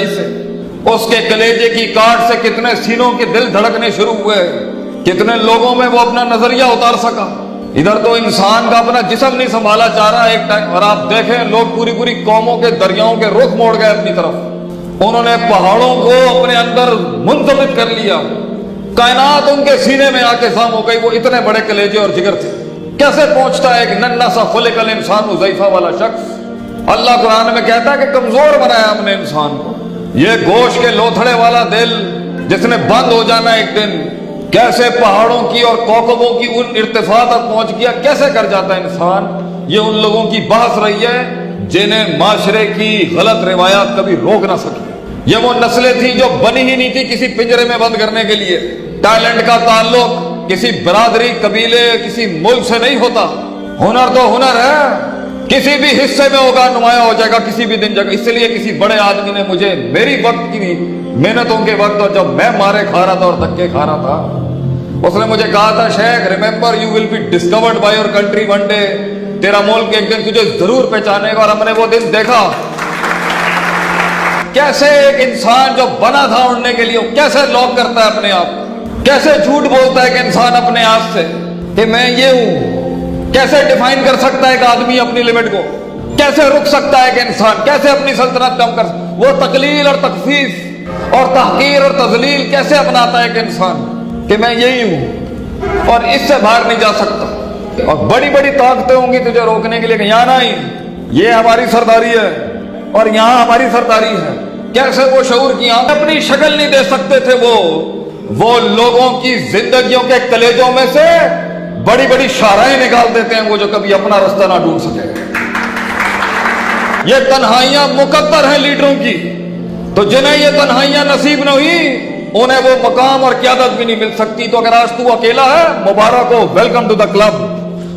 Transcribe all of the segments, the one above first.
سے اس کے کلیجے کی کاٹ سے کتنے سینوں کے دل دھڑکنے شروع ہوئے، کتنے لوگوں میں وہ اپنا نظریہ اتار سکا۔ ادھر تو انسان کا اپنا جسم نہیں سنبھالا جا رہا ایک ٹائم، اور آپ دیکھیں لوگ پوری پوری قوموں کے دریاؤں کے رخ موڑ گئے اپنی طرف، انہوں نے پہاڑوں کو اپنے اندر منضبط کر لیا، کائنات ان کے سینے میں آ کے ضم ہو گئی، وہ اتنے بڑے کلیجے اور جگر تھے۔ کیسے پہنچتا ہے ایک ننھا سا خلق الانسان ضعیفہ والا شخص؟ اللہ قرآن میں کہتا ہے کہ کمزور بنایا ہم نے انسان کو، یہ گوشت کے لوتھڑے والا دل جس نے بند ہو جانا ایک دن، کیسے پہاڑوں کی اور کوکبوں کی ان ارتفاع تک پہنچ گیا، کیسے کر جاتا ہے انسان؟ یہ ان لوگوں کی بحث رہی ہے جنہیں معاشرے کی غلط روایات کبھی روک نہ سکی۔ یہ وہ نسلیں تھیں جو بنی ہی نہیں تھی کسی پنجرے میں بند کرنے کے لیے۔ ٹیلنٹ کا تعلق کسی برادری، قبیلے، کسی ملک سے نہیں ہوتا۔ ہنر تو ہنر ہے، کسی بھی حصے میں ہوگا، نمایاں ہو جائے گا کسی بھی دن جگہ۔ اس لیے کسی بڑے آدمی نے مجھے میری وقت کی محنتوں کے وقت، اور جب میں مارے کھا رہا تھا اور دھکے کھا رہا تھا، اس نے مجھے کہا تھا، شیخ remember you will be discovered by your country one day, تیرا ملک ایک دن تجھے ضرور پہچانے گا۔ اور ہم نے وہ دن دیکھا، کیسے ایک انسان جو بنا تھا اڑنے کے لیے، کیسے لاک کرتا ہے اپنے آپ، کیسے جھوٹ بولتا ہے کہ انسان اپنے آپ سے کہ میں یہ ہوں۔ کیسے ڈیفائن کر سکتا ہے ایک آدمی اپنی لمٹ کو؟ کیسے رک سکتا ہے کہ انسان کیسے اپنی سلطنت کم کر سکتا؟ وہ تقلیل اور تخفیف اور تحقیر اور تذلیل کیسے اپناتا ہے کہ انسان کہ میں یہی ہوں اور اس سے باہر نہیں جا سکتا۔ اور بڑی بڑی طاقتیں ہوں گی تجھے روکنے کے لیے کہ یہاں نہیں، یہ ہماری سرداری ہے اور یہاں ہماری سرداری ہے۔ کیسے وہ شعور کی آنکھ اپنی شکل نہیں دے سکتے تھے، وہ لوگوں کی زندگیوں کے کلیجوں میں سے بڑی بڑی شاہراہیں نکال دیتے ہیں، وہ جو کبھی اپنا رستہ نہ ڈھونڈ سکے۔ یہ تنہائیاں مقدر ہیں لیڈروں کی، تو جنہیں یہ تنہائیاں نصیب نہ ہوئی انہیں وہ مقام اور قیادت بھی نہیں مل سکتی۔ تو اگر آج تو اکیلا ہے، مبارک ہو، ویلکم ٹو دا کلب،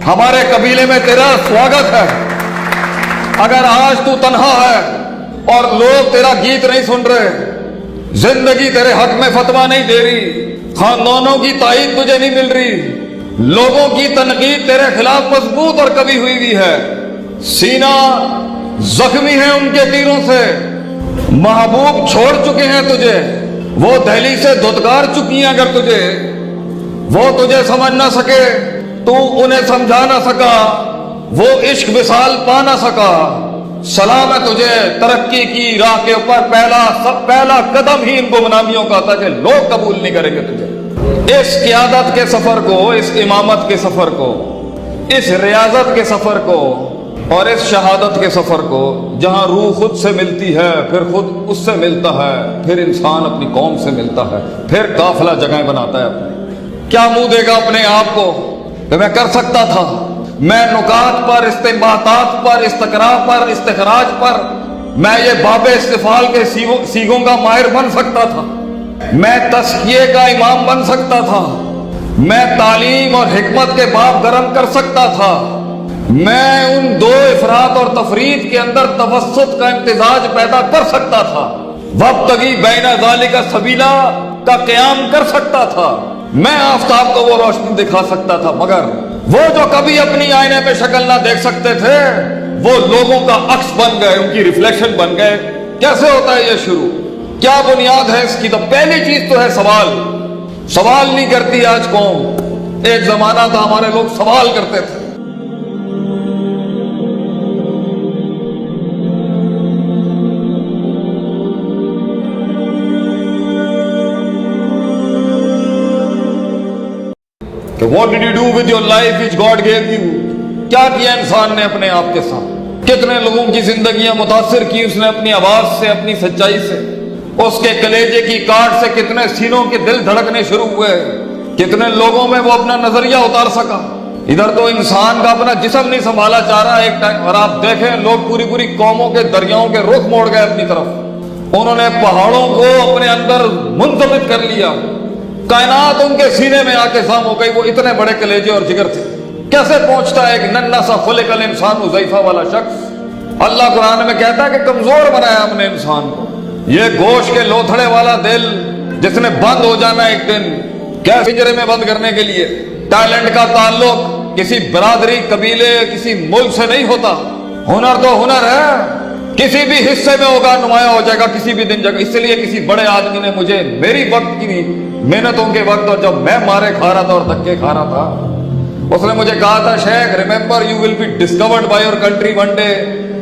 ہمارے قبیلے میں تیرا سواگت ہے۔ اگر آج تو تنہا ہے اور لوگ تیرا گیت نہیں سن رہے، زندگی تیرے حق میں فتویٰ نہیں دے رہی، خاندانوں کی تائید تجھے نہیں مل رہی، لوگوں کی تنقید تیرے خلاف مضبوط اور کبھی ہوئی بھی ہے، سینہ زخمی ہے ان کے تیروں سے، محبوب چھوڑ چکے ہیں تجھے، وہ دہلی سے دھتکار چکی ہیں، اگر وہ تجھے سمجھ نہ سکے، تو انہیں سمجھا نہ سکا، وہ عشق وصال پا نہ سکا، سلام ہے تجھے ترقی کی راہ کے اوپر، پہلا قدم ہی ان گمنامیوں کا تھا کہ لوگ قبول نہیں کریں گے تجھے۔ اس قیادت کے سفر کو، اس امامت کے سفر کو، اس ریاضت کے سفر کو اور اس شہادت کے سفر کو، جہاں روح خود سے ملتی ہے، پھر خود اس سے ملتا ہے، پھر انسان اپنی قوم سے ملتا ہے، پھر قافلہ جگہیں بناتا ہے اپنے، کیا منہ دے گا اپنے آپ کو کہ میں کر سکتا تھا؟ میں نکات پر، استنباطات پر، استقراء پر، استخراج پر، میں یہ باب استفعال کے سیغوں کا ماہر بن سکتا تھا، میں تزکیے کا امام بن سکتا تھا، میں تعلیم اور حکمت کے باب گرم کر سکتا تھا، میں ان دو افراط اور تفرید کے اندر توسط کا امتزاج پیدا کر سکتا تھا، وابتغی بین ذالک سبیلا کا قیام کر سکتا تھا، میں آفتاب کو وہ روشنی دکھا سکتا تھا۔ مگر وہ جو کبھی اپنی آئینے میں شکل نہ دیکھ سکتے تھے، وہ لوگوں کا عکس بن گئے، ان کی ریفلیکشن بن گئے۔ کیسے ہوتا ہے یہ شروع؟ کیا بنیاد ہے اس کی؟ تو پہلی چیز تو ہے سوال نہیں کرتی آج قوم، ایک زمانہ تھا ہمارے لوگ سوال کرتے تھے۔ کہ what did you do with your life which God gave you؟ کیا کیا انسان نے اپنے آپ کے ساتھ؟ کتنے لوگوں کی زندگیاں متاثر کی اس نے اپنی آواز سے، اپنی سچائی سے۔ اس کے کلیجے کی کاٹ سے کتنے سینوں کے دل دھڑکنے شروع ہوئے، کتنے لوگوں میں وہ اپنا نظریہ اتار سکا۔ ادھر تو انسان کا اپنا جسم نہیں سنبھالا جا رہا ایک ٹائم، اور آپ دیکھیں لوگ پوری پوری قوموں کے دریاؤں کے رخ موڑ گئے اپنی طرف، انہوں نے پہاڑوں کو اپنے اندر منضبط کر لیا، کائنات ان کے سینے میں آ کے ضم ہو گئی، وہ اتنے بڑے کلیجے اور جگر تھے۔ کیسے پہنچتا ہے ایک ننھا سا خلق الانسان ضعیفہ والا شخص؟ اللہ قرآن میں کہتا ہے کہ کمزور بنایا ہم نے انسان کو، یہ گوشت کے لوتھڑے والا دل جس نے بند ہو جانا ایک دن، کیسے پنجرے میں بند کرنے کے لیے۔ ٹیلنٹ کا تعلق کسی برادری، قبیلے، کسی ملک سے نہیں ہوتا۔ ہنر تو ہنر ہے، किसी भी हिस्से में होगा, नुमाया हो जाएगा किसी भी दिन जगह। इसलिए किसी बड़े आदमी ने मुझे मेरी वक्त की मेहनतों के वक्त, और जब मैं मारे खा रहा था और धक्के खा रहा था, उसने मुझे कहा था, शेख remember you will be discovered by your country one day,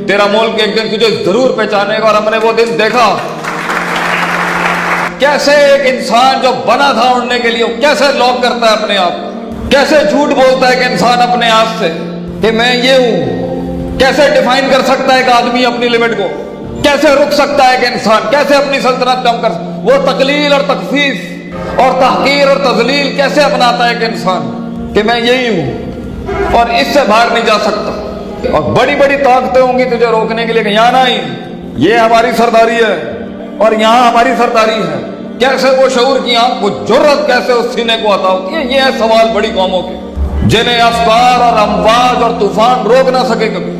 तेरा मुल्क एक दिन तुझे जरूर पहचानेगा। और हमने वो दिन देखा, कैसे एक इंसान जो बना था उड़ने के लिए, कैसे लॉक करता है अपने आप, कैसे झूठ बोलता है कि इंसान अपने आप से कि मैं ये हूं। कैसे डिफाइन कर सकता है एक आदमी अपनी लिमिट को, कैसे रुक सकता है एक इंसान, कैसे अपनी सल्तनत कम कर, वो तकलील और तखफीफ और तहकीर और तजलील कैसे अपनाता है एक इंसान कि मैं यही हूं और इससे बाहर नहीं जा सकता। और बड़ी बड़ी ताकतें होंगी तुझे रोकने के लिए कि यहां नहीं, ये हमारी सरदारी है और यहां हमारी सरदारी है। कैसे वो शऊर की आंख, वो जुर्रत कैसे उस सीने को अता होती है। ये है सवाल बड़ी कौमों के, जिन्हें अफकार और अमवाज और तूफान रोक ना सके कभी,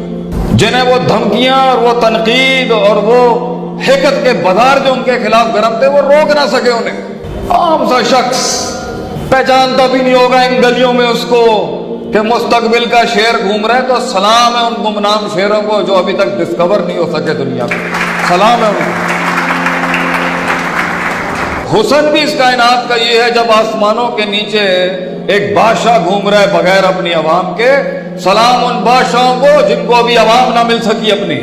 जिन्हें वो धमकियां और वो तनकीद और वो हिकत के बाजार जो उनके खिलाफ गरम थे वो रोक ना सके उन्हें। आम सा शख्स पहचानता भी नहीं होगा इन गलियों में उसको कि मुस्तकबिल का शेर घूम रहा है। तो सलाम है उन गुमनाम शेरों को जो अभी तक डिस्कवर नहीं हो सके दुनिया में, सलाम है उनको। हुस्न भी इस कायनात का ये है, जब आसमानों के नीचे एक बादशाह घूम रहा है बगैर अपनी अवाम के। सलाम उन बादशाहों को जिनको अभी अवाम ना मिल सकी अपनी,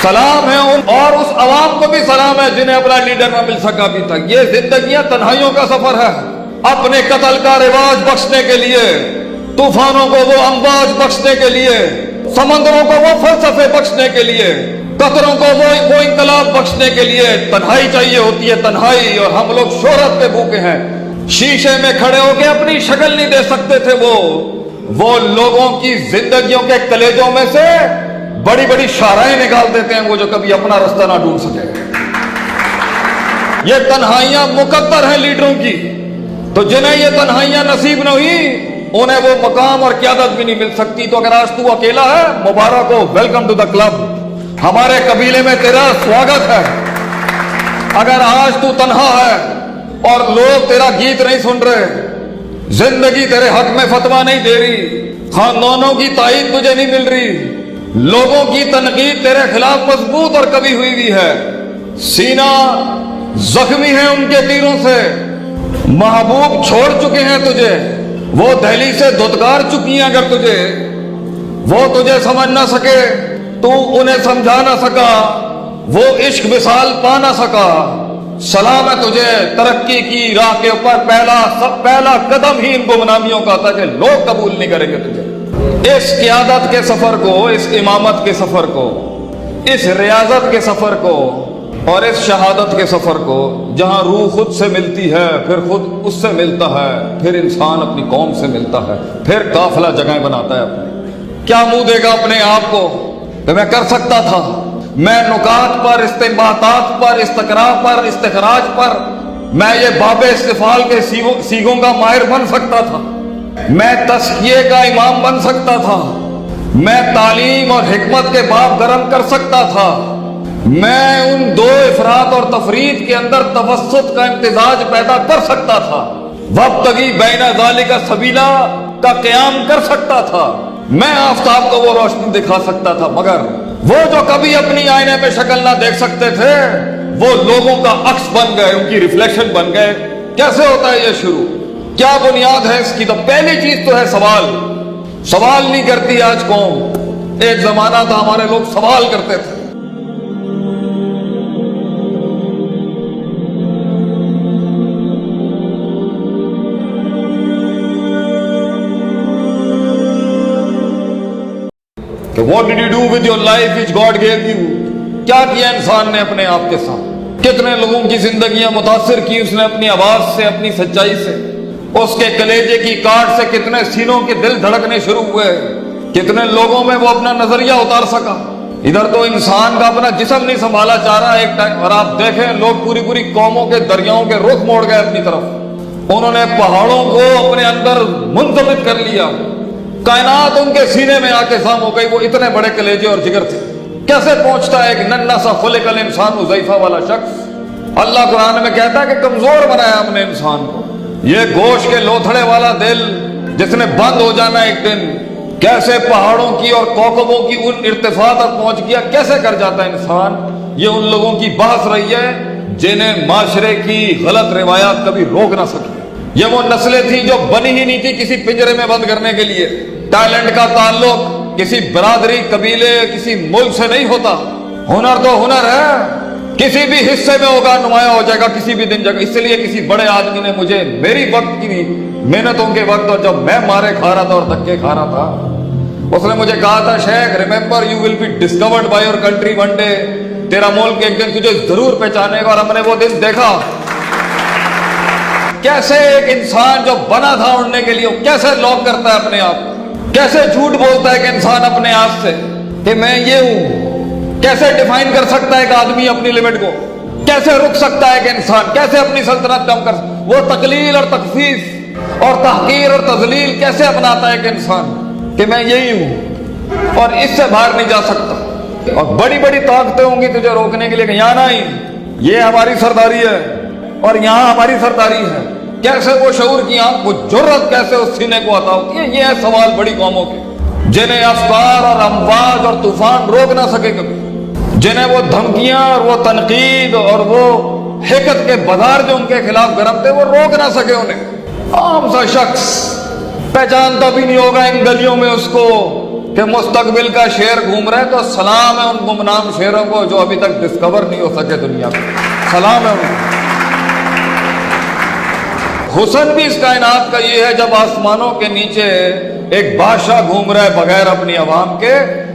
सलाम है उन, और उस अवाम को भी सलाम है जिन्हें अपना लीडर ना मिल सका अभी तक। ये जिंदगियां तन्हाइयों का सफर है, अपने कत्ल का रिवाज बख्शने के लिए, तूफानों को वो अम्बाज बख्शने के लिए, समंदरों को वो फलसफे बख्शने के लिए, कतरों को वो इंकलाब बख्शने के लिए तन्हाई चाहिए होती है, तन्हाई। और हम लोग शोहरत पे भूखे हैं, शीशे में खड़े होके अपनी शक्ल नहीं दे सकते थे। वो लोगों की जिंदगियों के कलेजों में से बड़ी बड़ी शाराएं निकाल देते हैं वो जो कभी अपना रास्ता ना ढूंढ सके। ये तन्हाइयां मुकद्दर हैं लीडरों की, तो जिन्हें ये तन्हाइयां नसीब न हुई उन्हें वो मकाम और क़यादत भी नहीं मिल सकती। तो अगर आज तू अकेला है, मुबारक हो, वेलकम टू द क्लब, हमारे कबीले में तेरा स्वागत है। अगर आज तू तन्हा है और लोग तेरा गीत नहीं सुन रहे, जिंदगी तेरे हक में फतवा नहीं दे रही, खानदानों की ताईद तुझे नहीं मिल रही, लोगों की तनकीद तेरे खिलाफ मजबूत और कभी हुई भी है, सीना जख्मी है उनके तीरों से, महबूब छोड़ चुके हैं तुझे, वो दहली से धुतकार चुकी हैं, अगर तुझे वो तुझे समझ ना सके, तू उन्हें समझा ना सका, वो इश्क विसाल पा ना सका, सलाम है तुझे तरक्की की राह के ऊपर पहला कदम ही इन गुमनामियों का था कि लोग कबूल नहीं करेंगे तुझे। इस क़यादत के सफर को, इस इमामत के सफर को, इस रियाजत के सफर को और इस शहादत के सफर को, जहां रूह खुद से मिलती है, फिर खुद उससे मिलता है, फिर इंसान अपनी कौम से मिलता है, फिर काफिला जगह बनाता है अपने। क्या मुंह देगा अपने आप को तो मैं कर सकता था, मैं नुकात पर, इस्तेंबातात पर, इस्तकरा पर, इस्तिखराज पर, मैं ये बाबे इस्तिफाल के सीगों का माहिर बन सकता था, मैं तस्किये का इमाम बन सकता था, मैं तालीम और हिकमत के बाप गरम कर सकता था, मैं उन दो इफरात और तफरीद के अंदर तवस्सुत का इम्तिजाज पैदा कर सकता था, वब्तगी बैना ज़ालिका सबीला का क़याम कर सकता था, मैं आफताब को वो रोशनी दिखा सकता था। मगर वो जो कभी अपनी आईने में शक्ल ना देख सकते थे, वो लोगों का अक्स बन गए, उनकी रिफ्लेक्शन बन गए। कैसे होता है ये शुरू, क्या बुनियाद है इसकी? तो पहली चीज तो है सवाल नहीं करती आज कौम। एक जमाना था हमारे लोग सवाल करते थे। What did you do with your life which God gave you? क्या किया इंसान ने अपने आप के साथ? कितने लोगों की जिंदगियां मुतासिर की उसने अपनी आवाज से, अपनी सच्चाई से, उसके कलेजे की काट से कितने सीनों के दिल धड़कने शुरू हुए, कितने लोगों में वो अपना नजरिया उतार सका। इधर तो इंसान का अपना जिस्म नहीं संभाला जा रहा एक टाइम, और आप देखें लोग पूरी पूरी कौमों के दरियाओं के रुख मोड़ गए अपनी तरफ, उन्होंने पहाड़ों को अपने अंदर मुंजमद कर लिया, कायनात उनके सीने में आके साम हो गई। वो इतने बड़े कलेजे और जिगर थे। कैसे पहुंचता है एक नन्ना सा खुलिकल इंसान उज़ैफा वाला शख्स? अल्लाह कुरान में कहता है कि कमजोर बनाया हमने इंसान को। ये गोश्त के लोथड़े वाला दिल जिसने बंद हो जाना एक दिन, कैसे पहाड़ों की और कौकबों की उन इर्तिफा तक पहुंच गया, कैसे कर जाता है इंसान। ये उन लोगों की बहस रही है जिन्हें माशरे की गलत रिवायात कभी रोक ना सके। ये वो नस्लें थी जो बनी ही नहीं थी किसी पिंजरे में बंद करने के लिए। टैलेंट का ताल्लुक किसी बरादरी, कबीले, किसी मुल्क से नहीं होता। हुनर तो हुनर है, किसी भी हिस्से में होगा, नुमाया हो जाएगा किसी भी दिन जगह। इसलिए किसी बड़े आदमी ने मुझे मेरी वक्त की मेहनतों के वक्त, और जब मैं मारे खा रहा था और धक्के खा रहा था, उसने मुझे कहा था, शेख remember you will be discovered by your country one day. तेरा मुल्क एक दिन तुझे जरूर पहचानेगा। और हमने वो दिन देखा कैसे एक इंसान जो बना था उड़ने के लिए, कैसे लॉक करता है अपने आप, कैसे झूठ बोलता है कि इंसान अपने आप से कि मैं ये हूं। कैसे डिफाइन कर सकता है एक आदमी अपनी लिमिट को, कैसे रुक सकता है कि इंसान, कैसे अपनी सल्तनत कम कर, वो तकलील और तखफीफ और तहकीर और तजलील कैसे अपनाता है कि इंसान कि मैं यही हूं और इससे बाहर नहीं जा सकता। और बड़ी बड़ी ताकतें होंगी तुझे रोकने के लिए कि यहां नहीं, ये हमारी सरदारी है और यहां हमारी सरदारी है। कैसे वो शऊर की आंख, वो जुर्रत कैसे उस सीने को अता होती है। ये है सवाल बड़ी कौमों के, जिन्हें अफकार और अमवाज और तूफान रोक ना सके कभी, जिन्हें वो धमकियां और वो तनकीद और वो हिकत के बाजार जो उनके खिलाफ गरम थे वो रोक ना सके उन्हें। आम सा शख्स पहचानता भी नहीं होगा इन गलियों में उसको कि मुस्तकबिल का शेर घूम रहा है। तो सलाम है उन गुमनाम शेरों को जो अभी तक डिस्कवर नहीं हो सके दुनिया में, सलाम है उनको। हुस्न भी इस कायनात का ये है जब आसमानों के नीचे एक बादशाह घूम रहा है बगैर अपनी अवाम के।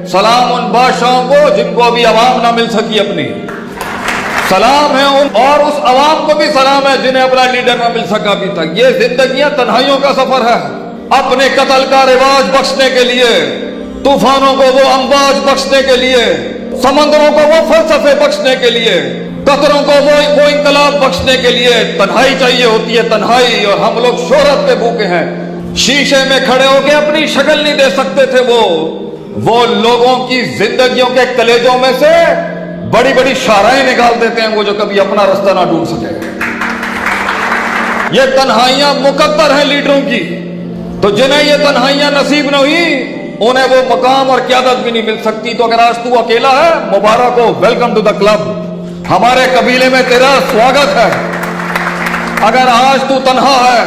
सलाम उन बादशाहों को जिनको अभी अवाम ना मिल सकी अपनी। सलाम है उन, और उस अवाम को भी सलाम है जिन्हें अपना लीडर ना मिल सका अभी तक। ये जिंदगियां तन्हाइयों का सफर है। अपने कत्ल का रिवाज बख्शने के लिए, तूफानों को वो अमवाज बख्शने के लिए, समंदरों को वो फलसफे बख्शने के लिए, कतरों को वो इंकलाब बख्शने के लिए तन्हाई चाहिए होती है, तन्हाई। और हम लोग शोहरत पे भूखे हैं। शीशे में खड़े होके अपनी शक्ल नहीं दे सकते थे। वो लोगों की जिंदगियों के कलेजों में से बड़ी बड़ी शाराएं निकाल देते हैं वो जो कभी अपना रास्ता ना ढूंढ सके। ये तन्हाइयां मुकद्दर हैं लीडरों की, तो जिन्हें ये तन्हाइयां नसीब न हुई उन्हें वो मकाम और क़यादत भी नहीं मिल सकती। तो अगर आज तू अकेला है, मुबारक हो, वेलकम टू द क्लब। हमारे कबीले में तेरा स्वागत है। अगर आज तू तन्हा है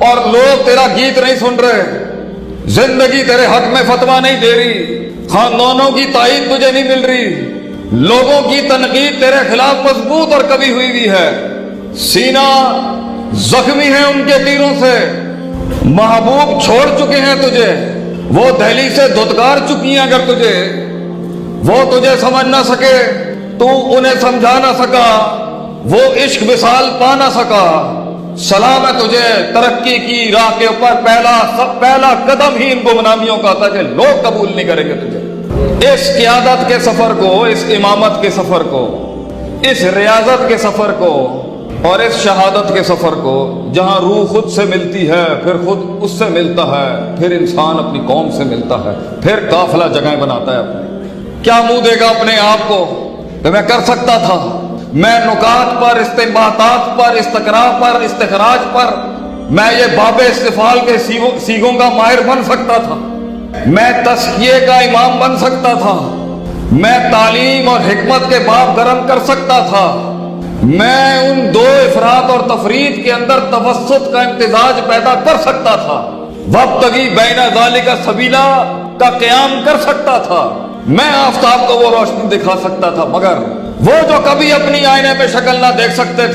और लोग तेरा गीत नहीं सुन रहे, जिंदगी तेरे हक में फतवा नहीं दे रही, खानदानों की ताईद तुझे नहीं मिल रही, लोगों की तनकीद तेरे खिलाफ मजबूत और कभी हुई भी है, सीना जख्मी है उनके तीरों से, महबूब छोड़ चुके हैं तुझे, वो दहली से धुतकार चुकी हैं अगर तुझे, वो तुझे समझ ना सके, तू उन्हें समझा ना सका, वो इश्क विसाल पा ना सका। सलाम है तुझे तरक्की की राह के ऊपर पहला कदम ही इन गुमनामियों का था कि लोग कबूल नहीं करेंगे तुझे। इस क़यादत के सफर को, इस इमामत के सफर को, इस रियाजत के सफर को और इस शहादत के सफर को, जहां रूह खुद से मिलती है, फिर खुद उससे मिलता है, फिर इंसान अपनी कौम से मिलता है, फिर काफिला जगह बनाता है अपने। क्या मुंह देगा अपने आप को तो मैं कर सकता था, मैं नुकात पर, इस्तिंबातात पर, इस्तकरा पर, इस्तिखराज पर, मैं ये बाबे इस्तिफाल के सीगों का माहिर बन सकता था, मैं तस्किये का इमाम बन सकता था, मैं तालीम और हिकमत के बाप गरम कर सकता था, मैं उन दो इफरात और तफरीद के अंदर तवस्सुत का इम्तिजाज पैदा कर सकता था, वब्तगी बैना ज़ालिका सबीला का क़याम कर सकता था, मैं आफताब को वो रोशनी दिखा सकता था। मगर वो जो कभी अपनी आईने में शक्ल ना देख सकते थे,